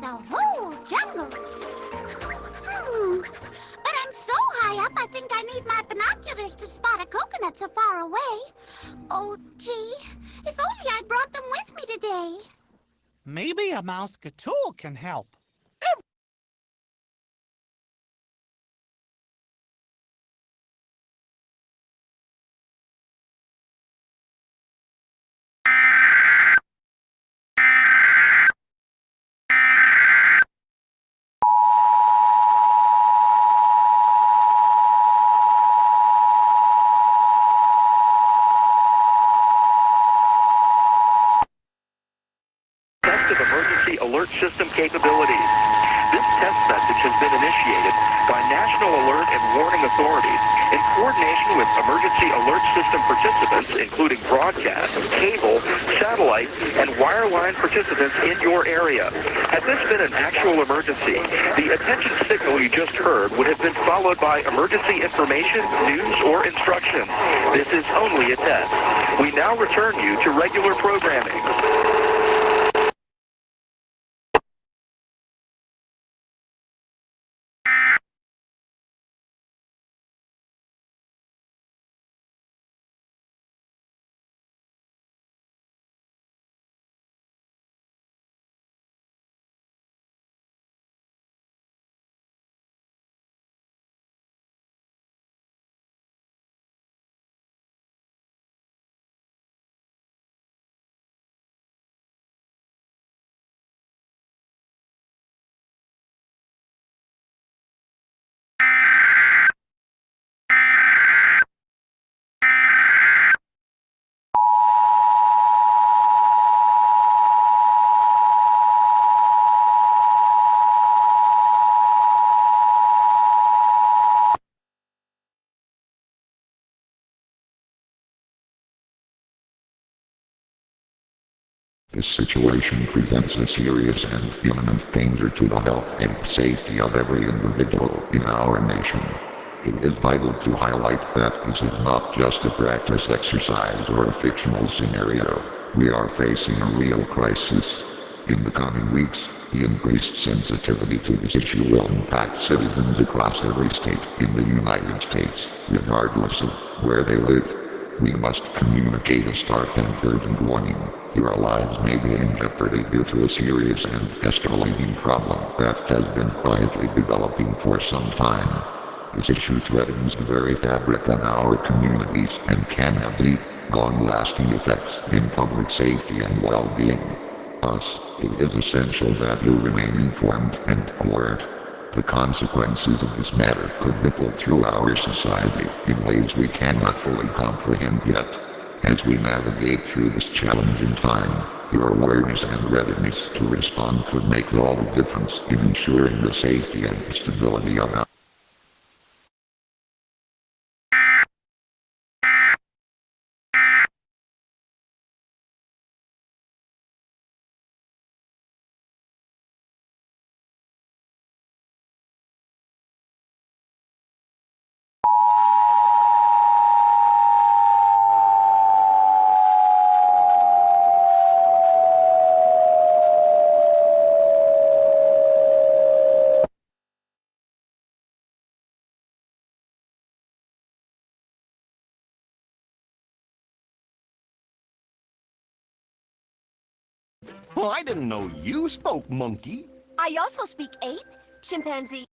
the whole jungle. But I'm so high up, I think I need my binoculars to spot a coconut so far away. Oh, gee, if only I brought them with me today. Maybe a mouse-tool can help. Of emergency alert system capabilities. This test message has been initiated by National Alert and Warning Authorities in coordination with emergency alert system participants, including broadcast, cable, satellite, and wireline participants in your area. Had this been an actual emergency, the attention signal you just heard would have been followed by emergency information, news, or instructions. This is only a test. We now return you to regular programming. This situation presents a serious and imminent danger to the health and safety of every individual in our nation. It is vital to highlight that this is not just a practice exercise or a fictional scenario. We are facing a real crisis. In the coming weeks, the increased sensitivity to this issue will impact citizens across every state in the United States, regardless of where they live. We must communicate a stark and urgent warning. Your lives may be in jeopardy due to a serious and escalating problem that has been quietly developing for some time. This issue threatens the very fabric of our communities and can have deep, long-lasting effects in public safety and well-being. Thus, it is essential that you remain informed and alert. The consequences of this matter could ripple through our society in ways we cannot fully comprehend yet. As we navigate through this challenging time, your awareness and readiness to respond could make all the difference in ensuring the safety and stability of our Well, I didn't know you spoke monkey. I also speak ape, chimpanzee,